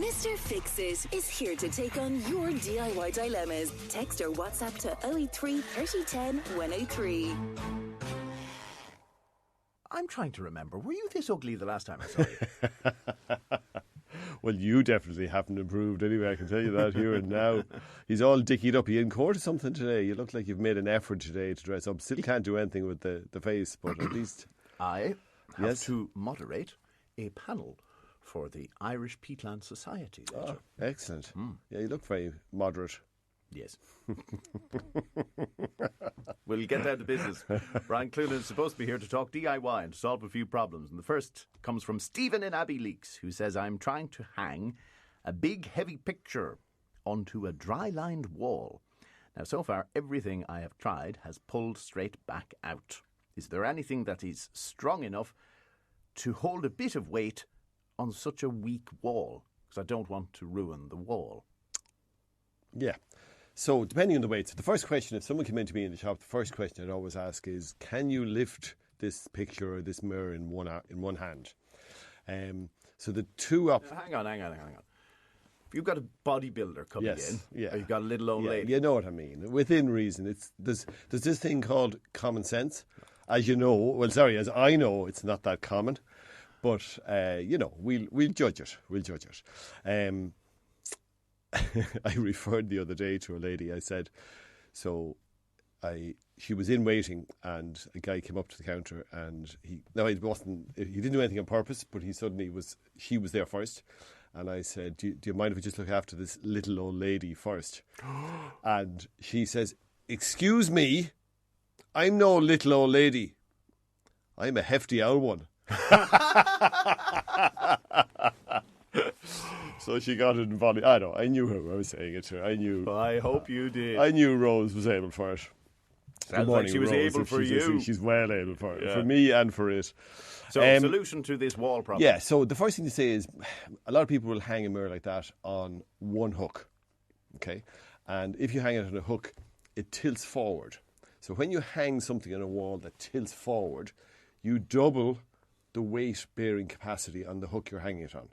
Mr. Fix-It is here to take on your DIY dilemmas. Text or WhatsApp to 083 3010 103. I'm trying to remember. Were you this ugly the last time I saw you? Well, you definitely haven't improved anyway, I can tell you that here and now. He's all dickied up. Are you in court or something today? You look like you've made an effort today to dress up. Still can't do anything with the face, but at least... I have to moderate a panel for the Irish Peatland Society later. Oh, excellent. Yeah, you look very moderate. Yes. We'll get down to business. Brian Cloonan is supposed to be here to talk DIY and to solve a few problems. And the first comes from Stephen in Abbey Leaks, who says, I'm trying to hang a big, heavy picture onto a dry-lined wall. Now, so far, everything I have tried has pulled straight back out. Is there anything that is strong enough to hold a bit of weight on such a weak wall? Because I don't want to ruin the wall. Yeah. So, depending on the weight, so the first question, if someone came in to me in the shop, the first question I'd always ask is, can you lift this picture or this mirror in one hand? So the two up... Hang on. If you've got a bodybuilder coming in, or you've got a little old lady... You know what I mean. Within reason. There's this thing called common sense. As you know, as I know, it's not that common. But, we'll judge it. I referred the other day to a lady. I said, she was in waiting, and a guy came up to the counter, and he didn't do anything on purpose, but she was there first, and I said, do you mind if we just look after this little old lady first? And she says, excuse me, I'm no little old lady, I'm a hefty old one. So she got it in body. I know. I knew who I was saying it to. I knew. I hope you did. I knew Rose was able for it. Sounds like she was Rose, able for you. She's well able for it. Yeah. For me and for it. So, solution to this wall problem. Yeah, so the first thing to say is a lot of people will hang a mirror like that on one hook. Okay? And if you hang it on a hook, it tilts forward. So when you hang something on a wall that tilts forward, you double the weight-bearing capacity on the hook you're hanging it on.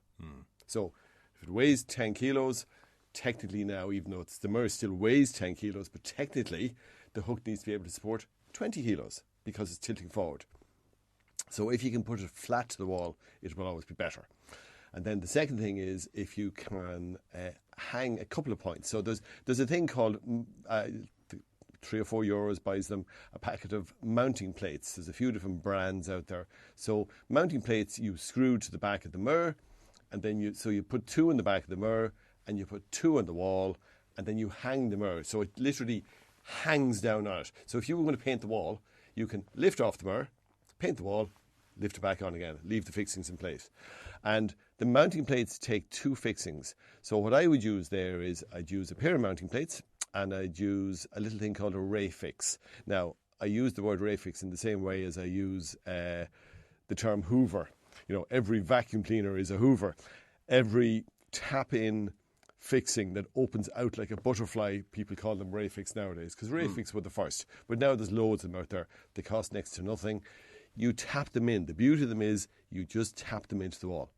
So if it weighs 10 kilos, technically now, even though the mirror still weighs 10 kilos, but technically the hook needs to be able to support 20 kilos because it's tilting forward. So if you can put it flat to the wall, it will always be better. And then the second thing is if you can hang a couple of points. So there's a thing called... €3 or €4 buys them a packet of mounting plates. There's a few different brands out there. So mounting plates you screw to the back of the mirror, and then you put 2 in the back of the mirror, and you put 2 on the wall, and then you hang the mirror. So it literally hangs down on it. So if you were going to paint the wall, you can lift off the mirror, paint the wall, lift it back on again, leave the fixings in place. And the mounting plates take 2 fixings. So what I would use there is I'd use a pair of mounting plates, and I'd use a little thing called a ray fix. Now, I use the word ray fix in the same way as I use the term hoover. You know, every vacuum cleaner is a hoover. Every tap-in fixing that opens out like a butterfly, people call them ray fix nowadays, because ray fix were the first. But now there's loads of them out there. They cost next to nothing. You tap them in. The beauty of them is you just tap them into the wall.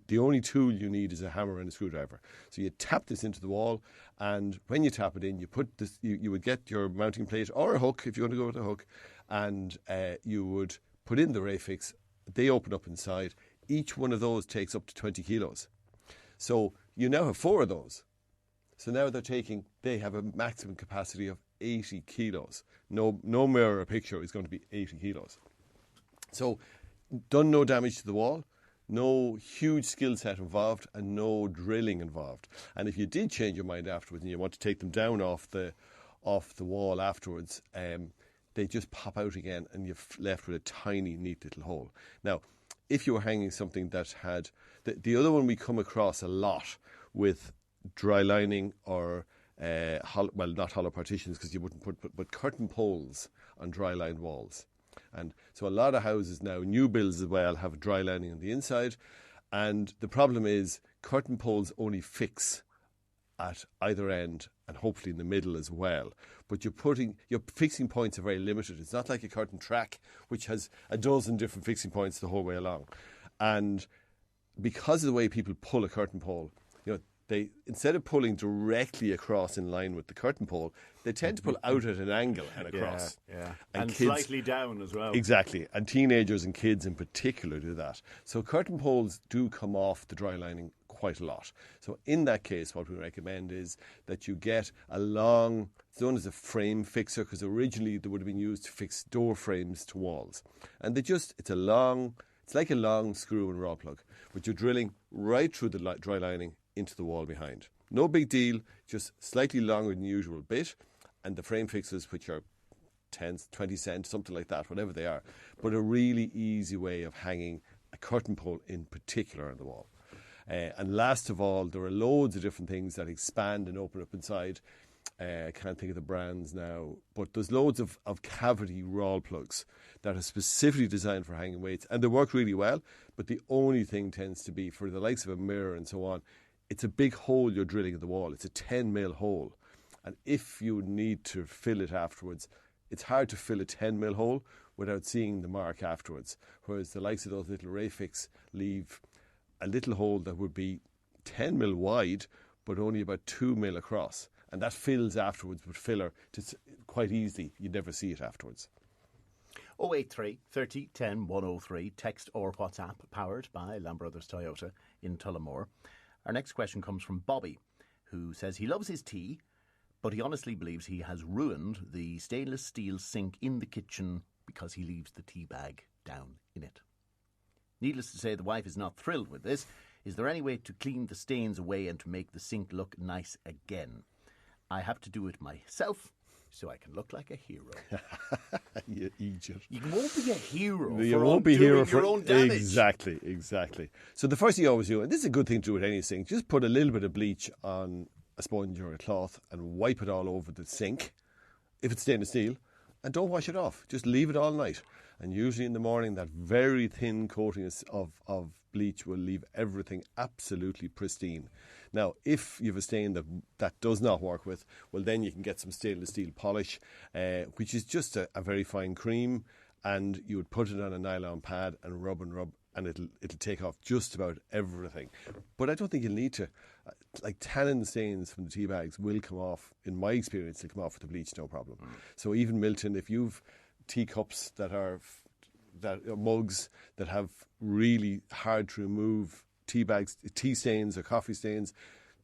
The only tool you need is a hammer and a screwdriver. So you tap this into the wall, and when you tap it in, you put this. You would get your mounting plate or a hook if you want to go with a hook, and you would put in the ray fix. They open up inside. Each one of those takes up to 20 kilos. So you now have 4 of those. So now they have a maximum capacity of 80 kilos. No mirror or picture is going to be 80 kilos. So done no damage to the wall. No huge skill set involved and no drilling involved. And if you did change your mind afterwards and you want to take them down off the wall afterwards, they just pop out again and you're left with a tiny, neat little hole. Now, if you were hanging something that had... The other one we come across a lot with dry lining or, not hollow partitions because you wouldn't put, but curtain poles on dry lined walls. And so a lot of houses now, new builds as well, have dry lining on the inside. And the problem is curtain poles only fix at either end and hopefully in the middle as well. But your fixing points are very limited. It's not like a curtain track, which has a dozen different fixing points the whole way along. And because of the way people pull a curtain pole, they, instead of pulling directly across in line with the curtain pole, they tend to pull out at an angle and across. Yeah. And kids, slightly down as well. Exactly. And teenagers and kids in particular do that. So curtain poles do come off the dry lining quite a lot. So in that case, what we recommend is that you get a long, it's known as a frame fixer, because originally they would have been used to fix door frames to walls. And it's like a long screw and rod plug, but you're drilling right through the dry lining into the wall behind. No big deal, just slightly longer than usual bit, and the frame fixers, which are 10, 20 cents, something like that, whatever they are, but a really easy way of hanging a curtain pole in particular on the wall. And last of all, there are loads of different things that expand and open up inside. I can't think of the brands now, but there's loads of cavity roll plugs that are specifically designed for hanging weights, and they work really well, but the only thing tends to be, for the likes of a mirror and so on, it's a big hole you're drilling in the wall. It's a 10 mil hole, and if you need to fill it afterwards, it's hard to fill a 10 mil hole without seeing the mark afterwards, whereas the likes of those little Rayfix leave a little hole that would be 10 mil wide but only about 2 mil across, and that fills afterwards with filler quite easily. You'd never see it afterwards. 083 30 10 103, text or WhatsApp, powered by Lamb Brothers Toyota in Tullamore. Our next question comes from Bobby, who says he loves his tea, but he honestly believes he has ruined the stainless steel sink in the kitchen because he leaves the tea bag down in it. Needless to say, the wife is not thrilled with this. Is there any way to clean the stains away and to make the sink look nice again? I have to do it myself so I can look like a hero. You idiot. You won't be a hero. You won't be a hero for your own damage. Exactly. So the first thing you always do, and this is a good thing to do with any sink, just put a little bit of bleach on a sponge or a cloth and wipe it all over the sink, if it's stainless steel, and don't wash it off. Just leave it all night. And usually in the morning, that very thin coating of bleach will leave everything absolutely pristine. Now, if you have a stain that does not work with, well, then you can get some stainless steel polish, which is just a very fine cream, and you would put it on a nylon pad and rub, and it'll take off just about everything. But I don't think you'll need to. Like tannin stains from the tea bags will come off, in my experience, they'll come off with the bleach, no problem. So even Milton, if you've teacups that are mugs that have really hard to remove tea bags, tea stains or coffee stains,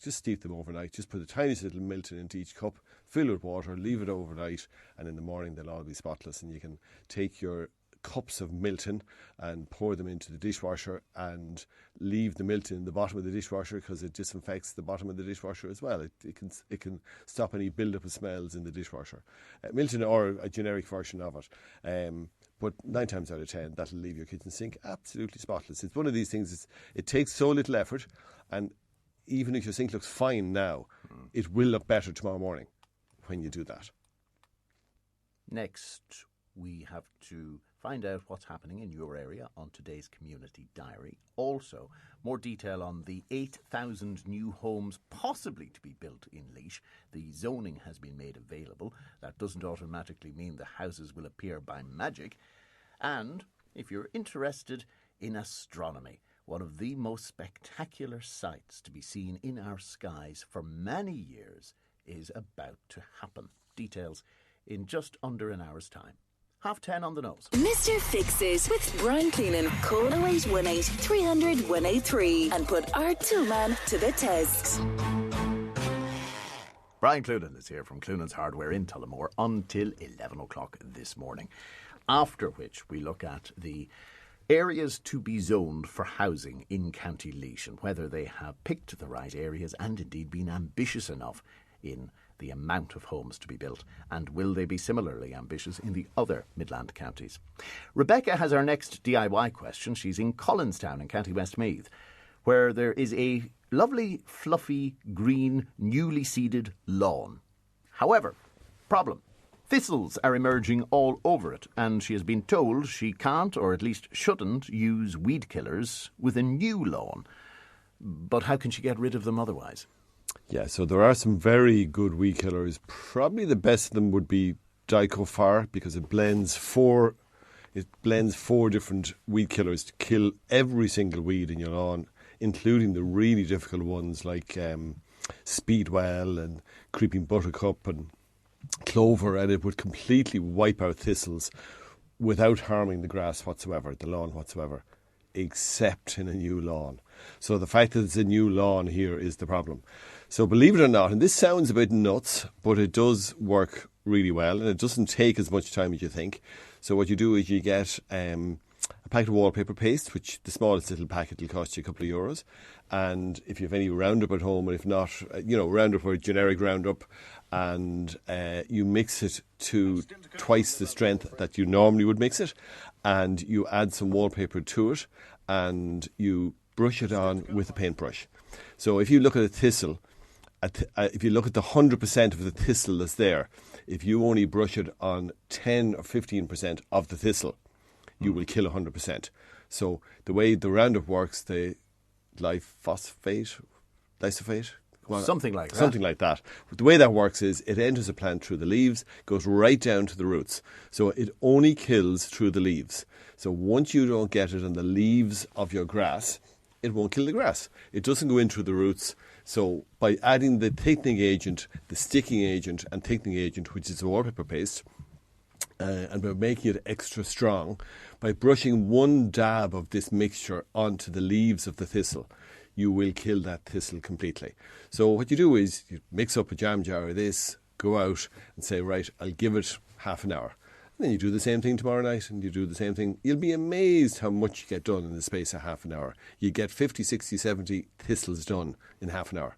just steep them overnight. Just put the tiniest little Milton into each cup, fill it with water, leave it overnight, and in the morning they'll all be spotless. And you can take your cups of Milton and pour them into the dishwasher and leave the Milton in the bottom of the dishwasher, because it disinfects the bottom of the dishwasher as well. It can stop any build-up of smells in the dishwasher. Milton, or a generic version of it. But 9 times out of 10, that'll leave your kitchen sink absolutely spotless. It's one of these things, it takes so little effort, and even if your sink looks fine now, it will look better tomorrow morning when you do that. Next, we have to find out what's happening in your area on today's Community Diary. Also, more detail on the 8,000 new homes possibly to be built in Laois. The zoning has been made available. That doesn't automatically mean the houses will appear by magic. And if you're interested in astronomy, one of the most spectacular sights to be seen in our skies for many years is about to happen. Details in just under an hour's time. 10:30 on the nose. Mr. Fixes with Brian Cloonan. Call 0818 300 183 and put our toolman to the test. Brian Cloonan is here from Cloonan's Hardware in Tullamore until 11 o'clock this morning, after which we look at the areas to be zoned for housing in County Laois and whether they have picked the right areas and indeed been ambitious enough in the amount of homes to be built, and will they be similarly ambitious in the other Midland counties? Rebecca has our next DIY question. She's in Collinstown in County Westmeath, where there is a lovely, fluffy, green, newly seeded lawn. However, problem: thistles are emerging all over it, and she has been told she can't, or at least shouldn't, use weed killers with a new lawn. But how can she get rid of them otherwise? Yeah, so there are some very good weed killers. Probably the best of them would be Dicofar, because it blends four different weed killers to kill every single weed in your lawn including the really difficult ones like speedwell and creeping buttercup and clover, and it would completely wipe out thistles without harming the grass whatsoever, the lawn whatsoever, except in a new lawn. So the fact that it's a new lawn here is the problem. So believe it or not, and this sounds a bit nuts, but it does work really well, and it doesn't take as much time as you think. So what you do is you get a packet of wallpaper paste, which the smallest little packet will cost you a couple of euros. And if you have any Roundup at home, and if not, Roundup or generic Roundup, and you mix it to twice the strength that you normally would mix it, and you add some wallpaper to it, and you brush it on with a paintbrush. So if you look at a thistle, if you look at the 100% of the thistle that's there, if you only brush it on 10 or 15% of the thistle, you will kill 100%. So the way the Roundup works, the glyphosate, something like that. Something like that. But the way that works is it enters a plant through the leaves, goes right down to the roots. So it only kills through the leaves. So once you don't get it on the leaves of your grass, it won't kill the grass. It doesn't go in through the roots. So by adding the thickening agent, the sticking agent and thickening agent, which is the wallpaper paste, and by making it extra strong, by brushing one dab of this mixture onto the leaves of the thistle, you will kill that thistle completely. So what you do is you mix up a jam jar of this, go out and say, right, I'll give it half an hour. And then you do the same thing tomorrow night, and you do the same thing. You'll be amazed how much you get done in the space of half an hour. You get 50, 60, 70 thistles done in half an hour.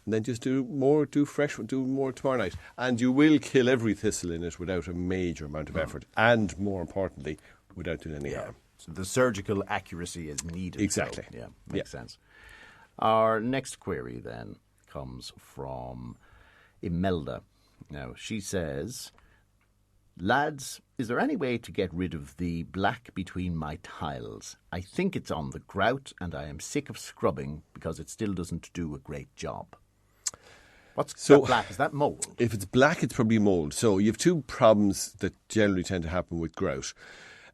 And then just do more tomorrow night. And you will kill every thistle in it without a major amount of effort. And more importantly, without doing any harm. So the surgical accuracy is needed. Exactly. So, makes sense. Our next query then comes from Imelda. Now, she says, lads, is there any way to get rid of the black between my tiles? I think it's on the grout and I am sick of scrubbing because it still doesn't do a great job. What's that black? Is that mould? If it's black, it's probably mould. So you have two problems that generally tend to happen with grout.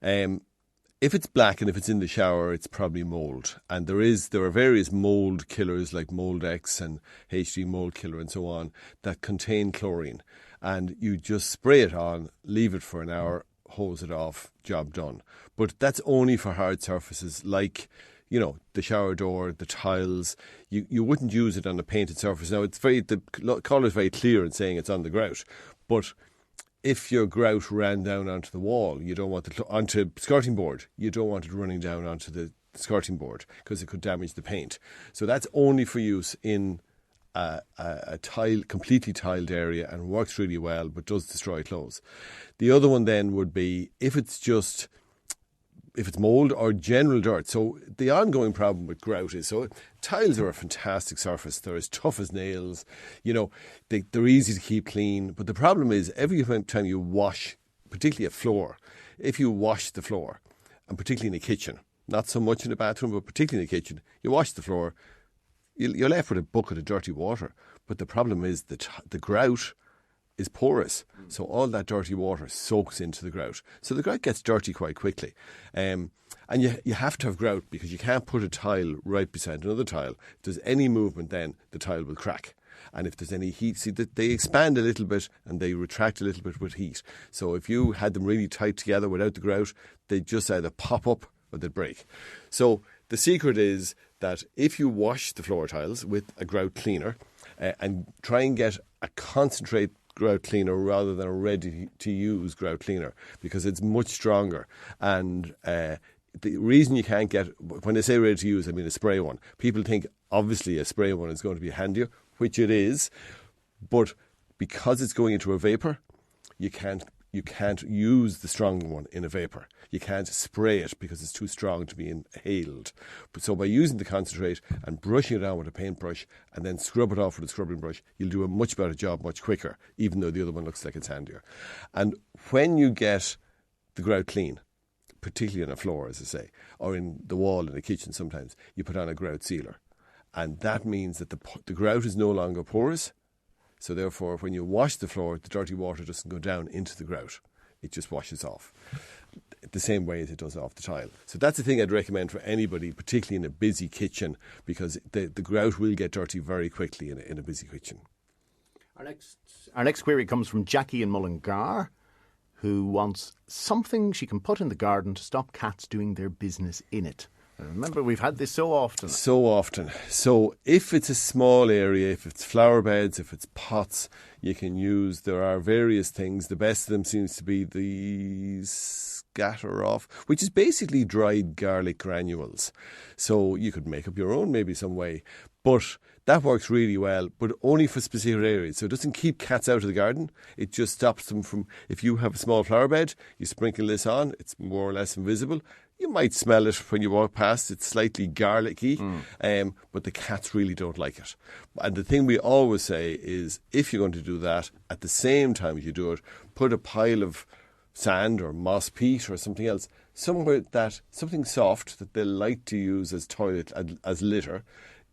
If it's black and if it's in the shower, it's probably mould. And there are various mould killers like Mold X and HD Mold Killer and so on that contain chlorine. And you just spray it on, leave it for an hour, hose it off, job done. But that's only for hard surfaces like, the shower door, the tiles. You wouldn't use it on a painted surface. Now, the colour is very clear in saying it's on the grout. But if your grout ran down onto the wall, you don't want it onto skirting board. You don't want it running down onto the skirting board because it could damage the paint. So that's only for use in a completely tiled area and works really well, but does destroy clothes. The other one then would be if it's mould or general dirt. So the ongoing problem with grout is, tiles are a fantastic surface. They're as tough as nails. They're easy to keep clean. But the problem is every time you wash, particularly a floor, if you wash the floor, and particularly in the kitchen, not so much in the bathroom, but particularly in the kitchen, you wash the floor, you're left with a bucket of dirty water. But the problem is that the grout is porous. So all that dirty water soaks into the grout. So the grout gets dirty quite quickly. And you have to have grout because you can't put a tile right beside another tile. If there's any movement, then the tile will crack. And if there's any heat, they expand a little bit and they retract a little bit with heat. So if you had them really tight together without the grout, they'd just either pop up or they'd break. So the secret is that if you wash the floor tiles with a grout cleaner and try and get a concentrate grout cleaner rather than a ready-to-use grout cleaner because it's much stronger. And the reason you can't get, when I say ready-to-use, I mean a spray one. People think, obviously, a spray one is going to be handier, which it is, but because it's going into a vapour, you can't use the strong one in a vapour. You can't spray it because it's too strong to be inhaled. But so by using the concentrate and brushing it down with a paintbrush and then scrub it off with a scrubbing brush, you'll do a much better job much quicker, even though the other one looks like it's handier. And when you get the grout clean, particularly on a floor, as I say, or in the wall in the kitchen sometimes, you put on a grout sealer. And that means that the grout is no longer porous. So therefore, when you wash the floor, the dirty water doesn't go down into the grout. It just washes off. the same way as it does off the tile. So that's the thing I'd recommend for anybody, particularly in a busy kitchen, because the grout will get dirty very quickly in a busy kitchen. Our next query comes from Jackie in Mullingar, who wants something she can put in the garden to stop cats doing their business in it. And remember, we've had this so often. So if it's a small area, if it's flower beds, if it's pots, you can use, there are various things. The best of them seems to be the scatter off, which is basically dried garlic granules. So you could make up your own maybe some way. But that works really well, but only for specific areas. So it doesn't keep cats out of the garden. It just stops them from, if you have a small flower bed, you sprinkle this on, it's more or less invisible. You might smell it when you walk past. It's slightly garlicky, but the cats really don't like it. And the thing we always say is, if you're going to do that, at the same time as you do it, put a pile of sand or moss peat or something else, somewhere something soft that they like to use as toilet, as litter.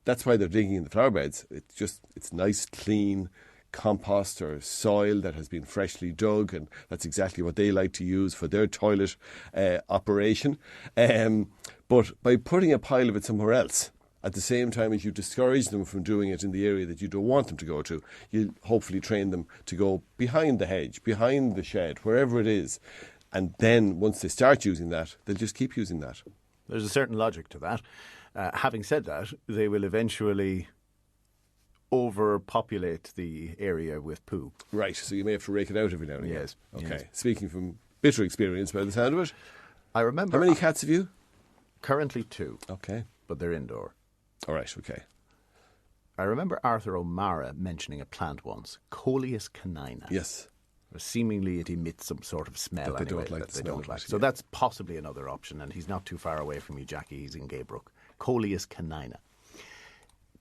That's why they're digging in the flower beds. It's nice, clean compost or soil that has been freshly dug, and that's exactly what they like to use for their toilet operation. But by putting a pile of it somewhere else, at the same time as you discourage them from doing it in the area that you don't want them to go to, you hopefully train them to go behind the hedge, behind the shed, wherever it is. And then once they start using that, they'll just keep using that. There's a certain logic to that. Having said that, they will eventually overpopulate the area with poo. Right, so you may have to rake it out every now and again. Yes. Okay. Yes. Speaking from bitter experience by the sound of it. I remember... How many cats have you? Currently 2. Okay. But they're indoor. All right, okay. I remember Arthur O'Mara mentioning a plant once, Coleus canina. Yes. Seemingly it emits some sort of smell that they anyway, don't like. that they don't like. So that's possibly another option, and he's not too far away from you, Jackie. He's in Gaybrook. Coleus canina.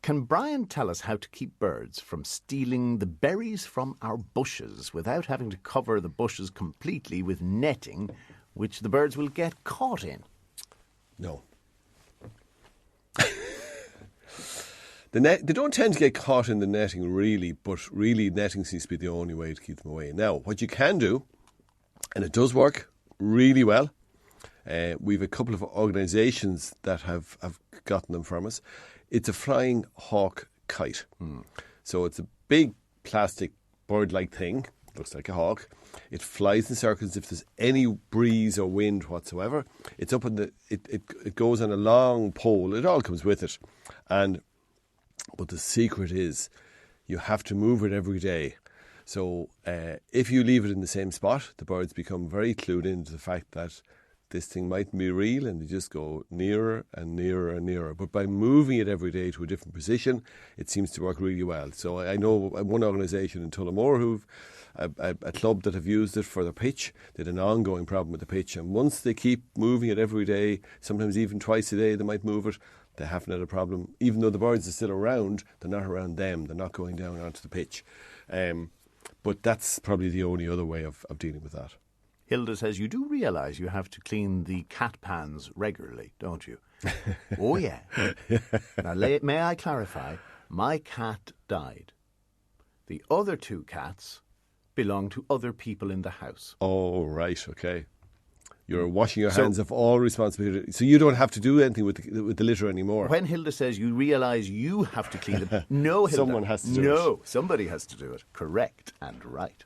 Can Brian tell us how to keep birds from stealing the berries from our bushes without having to cover the bushes completely with netting, which the birds will get caught in? No. They don't tend to get caught in the netting really, but really netting seems to be the only way to keep them away. Now, what you can do, and it does work really well, we've a couple of organisations that have gotten them from us. It's a flying hawk kite. So it's a big plastic bird-like thing, looks like a hawk. It flies in circles. If there's any breeze or wind whatsoever, it's up in the. It goes on a long pole. It all comes with it, but the secret is you have to move it every day. So if you leave it in the same spot, the birds become very clued into the fact that this thing might be real, and they just go nearer and nearer and nearer. But by moving it every day to a different position, it seems to work really well. So I know one organisation in Tullamore who've a club that have used it for their pitch. They had an ongoing problem with the pitch, and once they keep moving it every day, sometimes even twice a day they might move it, they haven't had a problem. Even though the birds are still around, they're not around them. They're not going down onto the pitch. But that's probably the only other way of dealing with that. Hilda says, you do realise you have to clean the cat pans regularly, don't you? Oh, yeah. Now, may I clarify? My cat died. The other 2 cats belong to other people in the house. Oh, right, okay. You're washing your hands of all responsibility. So you don't have to do anything with the litter anymore. When Hilda says you realise you have to clean them, no, Hilda. Someone has to do it. No, somebody has to do it. Correct and right.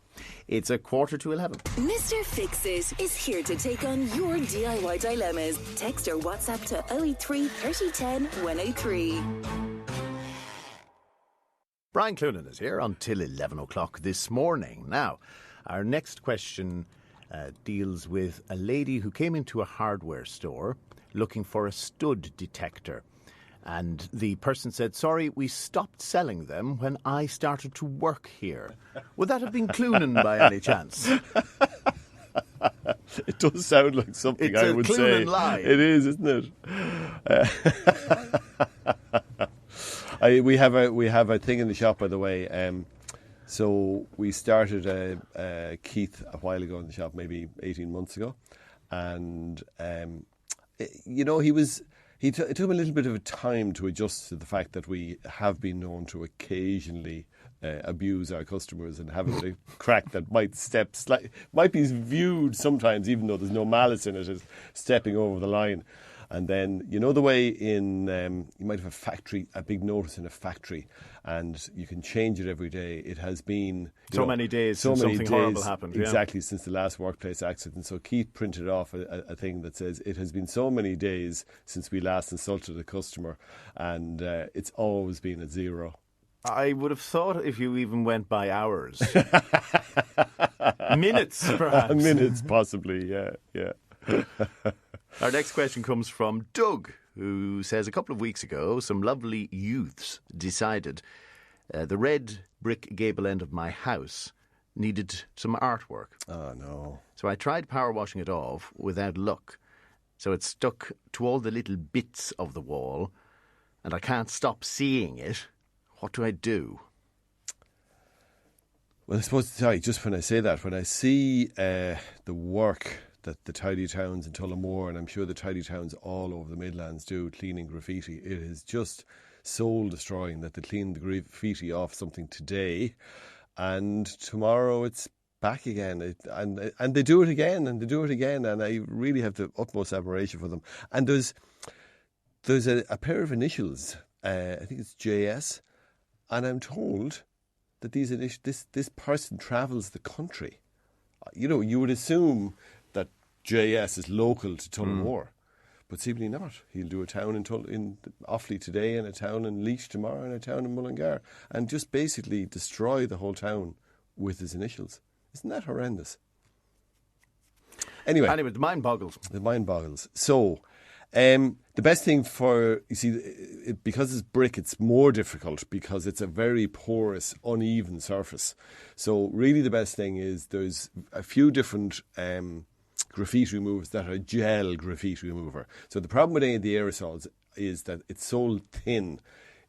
It's 11:45. Mr. Fix-It is here to take on your DIY dilemmas. Text or WhatsApp to 083 3010 103. Brian Cloonan is here until 11 o'clock this morning. Now, our next question deals with a lady who came into a hardware store looking for a stud detector. And the person said, sorry, we stopped selling them when I started to work here. Would that have been Cloonan by any chance? It does sound like something I would say. It's a Cloonan lie. It is, isn't it? We have a thing in the shop, by the way. So we started Keith a while ago in the shop, maybe 18 months ago, and he It took him a little bit of a time to adjust to the fact that we have been known to occasionally abuse our customers and have a crack that might be viewed sometimes, even though there's no malice in it, as stepping over the line. And then, you know the way in, you might have a big notice in a factory, and you can change it every day. It has been many days since something horrible happened. Exactly, since the last workplace accident. So Keith printed off a thing that says, it has been so many days since we last insulted a customer, and it's always been at 0. I would have thought if you even went by hours. Minutes, perhaps. Minutes, possibly, yeah. Our next question comes from Doug, who says a couple of weeks ago, some lovely youths decided the red brick gable end of my house needed some artwork. Oh, no. So I tried power washing it off without luck. So it stuck to all the little bits of the wall, and I can't stop seeing it. What do I do? Well, I suppose, just when I say that, when I see the work that the Tidy Towns in Tullamore, and I'm sure the Tidy Towns all over the Midlands do, cleaning graffiti, it is just soul-destroying that they clean the graffiti off something today, and tomorrow it's back again. And they do it again, and they do it again, and I really have the utmost admiration for them. And there's a pair of initials, I think it's JS, and I'm told that this person travels the country. You know, you would assume that JS is local to Tullamore, but seemingly not. He'll do a town in Offaly today, and a town in Laois tomorrow, and a town in Mullingar, and just basically destroy the whole town with his initials. Isn't that horrendous? Anyway, the mind boggles. The mind boggles. So, the best thing because it's brick, it's more difficult because it's a very porous, uneven surface. So really the best thing is there's a few different graffiti removers that are gel graffiti remover. So the problem with any of the aerosols is that it's so thin,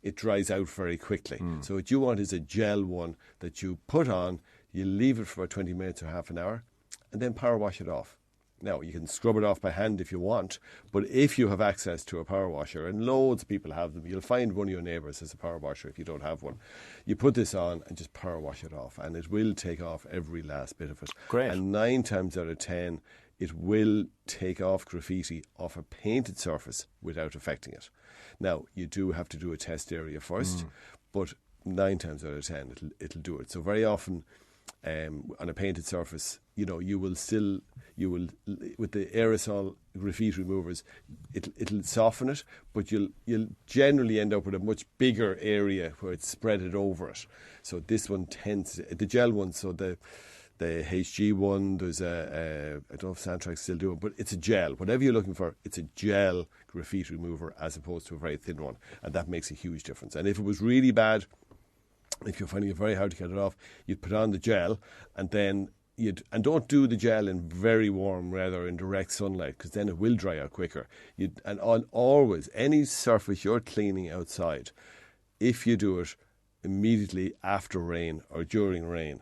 it dries out very quickly. So what you want is a gel one that you put on, you leave it for about 20 minutes or half an hour, and then power wash it off. Now, you can scrub it off by hand if you want, but if you have access to a power washer, and loads of people have them, you'll find one of your neighbours has a power washer if you don't have one. You put this on and just power wash it off, and it will take off every last bit of it. Great. And 9 times out of 10, it will take off graffiti off a painted surface without affecting it. Now, you do have to do a test area first, but 9 times out of 10, it'll do it. So very often, on a painted surface, you will with the aerosol graffiti removers, it'll soften it, but you'll generally end up with a much bigger area where it's spreaded over it. So this one the gel one, so the HG one, there's I don't know if Sandtrack's still doing it, but it's a gel. Whatever you're looking for, it's a gel graffiti remover as opposed to a very thin one, and that makes a huge difference. And if it was really bad, if you're finding it very hard to get it off, you'd put on the gel, and then and don't do the gel in very warm weather in direct sunlight, because then it will dry out quicker. And on always any surface you're cleaning outside, if you do it immediately after rain or during rain,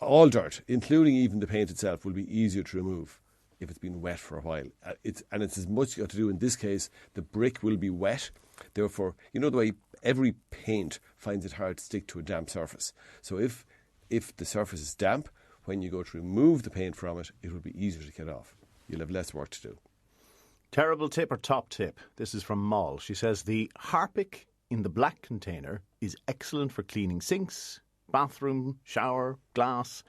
all dirt, including even the paint itself, will be easier to remove if it's been wet for a while. It's as much got to do in this case. The brick will be wet, therefore, you know the way every paint finds it hard to stick to a damp surface. So if the surface is damp, when you go to remove the paint from it, it will be easier to get off. You'll have less work to do. Terrible tip or top tip? This is from Moll. She says the Harpic in the black container is excellent for cleaning sinks, bathroom, shower, glass.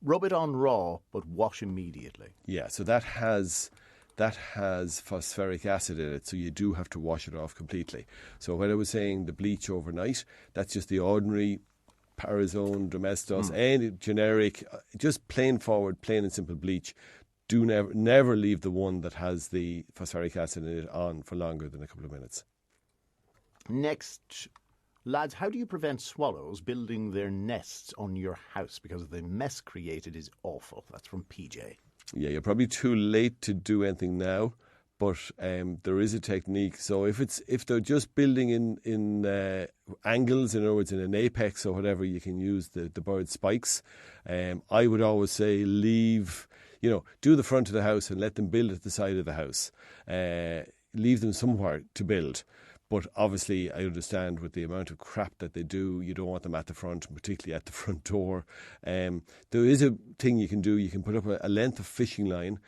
Rub it on raw, but wash immediately. Yeah, so that has phosphoric acid in it, so you do have to wash it off completely. So when I was saying the bleach overnight, that's just the ordinary Parazone, Domestos, any generic, just plain and simple bleach. Do never leave the one that has the phosphoric acid in it on for longer than a couple of minutes. Next, lads, how do you prevent swallows building their nests on your house? Because the mess created is awful. That's from PJ. Yeah, you're probably too late to do anything now, but there is a technique. So if they're just building in angles, in other words, in an apex or whatever, you can use the bird spikes. I would always say do the front of the house and let them build at the side of the house. Leave them somewhere to build. But obviously, I understand with the amount of crap that they do, you don't want them at the front, particularly at the front door. There is a thing you can do. You can put up a length of fishing line,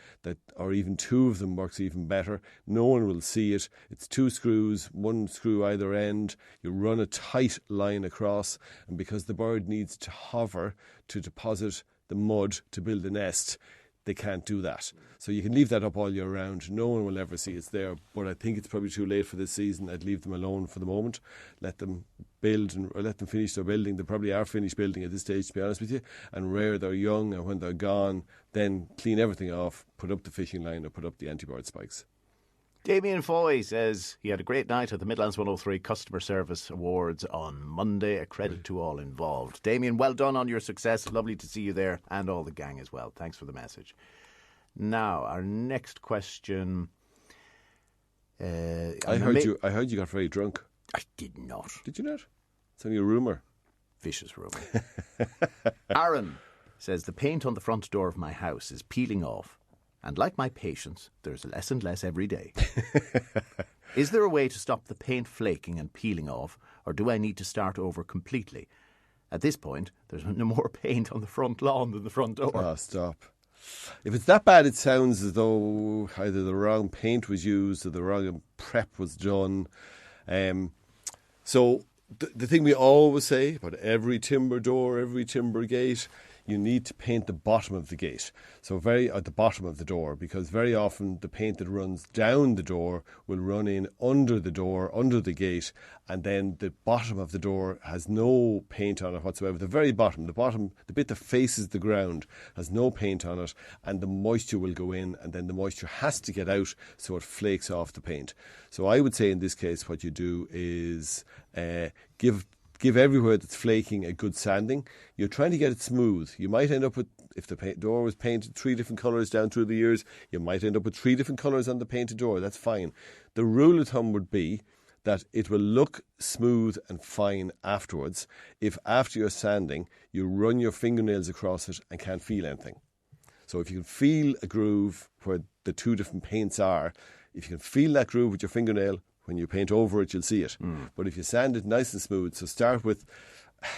or even two of them works even better. No one will see it. It's 2 screws, 1 screw either end. You run a tight line across, and because the bird needs to hover to deposit the mud to build a nest, they can't do that. So you can leave that up all year round. No one will ever see it's there. But I think it's probably too late for this season. I'd leave them alone for the moment. Let them build or let them finish their building. They probably are finished building at this stage, to be honest with you. And rare they're young, and when they're gone, then clean everything off, put up the fishing line or put up the anti-bird spikes. Damien Foy says he had a great night at the Midlands 103 Customer Service Awards on Monday. A credit to all involved. Damien, well done on your success. Lovely to see you there, and all the gang as well. Thanks for the message. Now, our next question. I heard you got very drunk. I did not. Did you not? It's only a rumour. Vicious rumour. Aaron says the paint on the front door of my house is peeling off. And like my patience, there's less and less every day. Is there a way to stop the paint flaking and peeling off, or do I need to start over completely? At this point, there's no more paint on the front lawn than the front door. Oh, stop. If it's that bad, it sounds as though either the wrong paint was used or the wrong prep was done. So the thing we always say about every timber door, every timber gate, you need to paint the bottom of the gate. So at the bottom of the door, because very often the paint that runs down the door will run in under the door, under the gate, and then the bottom of the door has no paint on it whatsoever. The very bottom, the bit that faces the ground, has no paint on it, and the moisture will go in, and then the moisture has to get out, so it flakes off the paint. So I would say in this case what you do is give everywhere that's flaking a good sanding. You're trying to get it smooth. You might end up with, if the door was painted 3 different colours down through the years, you might end up with 3 different colours on the painted door. That's fine. The rule of thumb would be that it will look smooth and fine afterwards if after your sanding you run your fingernails across it and can't feel anything. So if you can feel a groove where the 2 different paints are, if you can feel that groove with your fingernail, when you paint over it, you'll see it. But if you sand it nice and smooth, so start with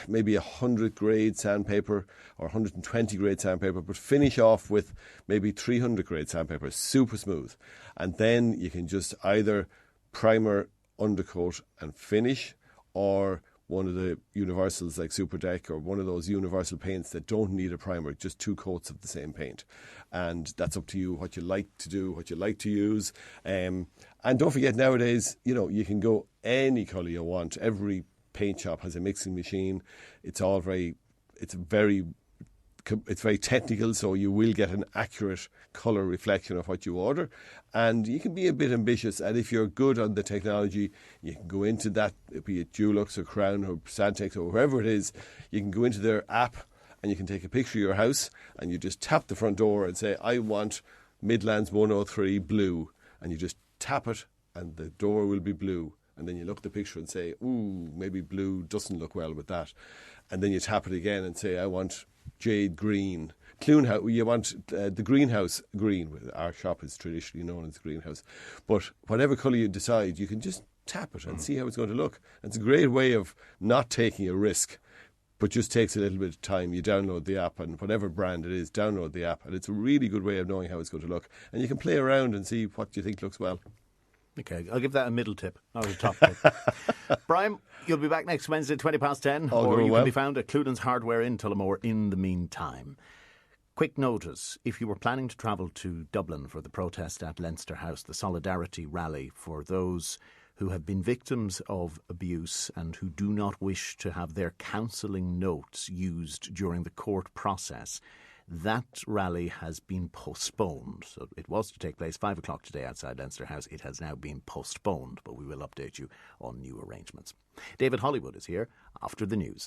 maybe 100 grade sandpaper or 120 grade sandpaper, but finish off with maybe 300 grade sandpaper, super smooth. And then you can just either primer, undercoat and finish, or one of the universals like Super Deck or one of those universal paints that don't need a primer, just 2 coats of the same paint. And that's up to you, what you like to do, what you like to use. And don't forget, nowadays, you can go any colour you want. Every paint shop has a mixing machine. It's very technical, so you will get an accurate colour reflection of what you order. And you can be a bit ambitious, and if you're good on the technology, you can go into that, be it Dulux or Crown or Santex or whoever it is, you can go into their app and you can take a picture of your house and you just tap the front door and say, I want Midlands 103 blue. And you just tap it and the door will be blue. And then you look at the picture and say, ooh, maybe blue doesn't look well with that. And then you tap it again and say, I want jade green. Cloonan, you want the greenhouse green. Our shop is traditionally known as greenhouse. But whatever colour you decide, you can just tap it and see how it's going to look. And it's a great way of not taking a risk, but just takes a little bit of time. You download the app, and whatever brand it is, download the app. And it's a really good way of knowing how it's going to look. And you can play around and see what you think looks well. Okay, I'll give that a middle tip, not a top tip. Brian, you'll be back next Wednesday, 10:20, or you can be found at Cloonan's Hardware in Tullamore in the meantime. Quick notice, if you were planning to travel to Dublin for the protest at Leinster House, the Solidarity Rally for those who have been victims of abuse and who do not wish to have their counselling notes used during the court process, that rally has been postponed. So it was to take place 5 o'clock today outside Leinster House. It has now been postponed, but we will update you on new arrangements. David Hollywood is here after the news.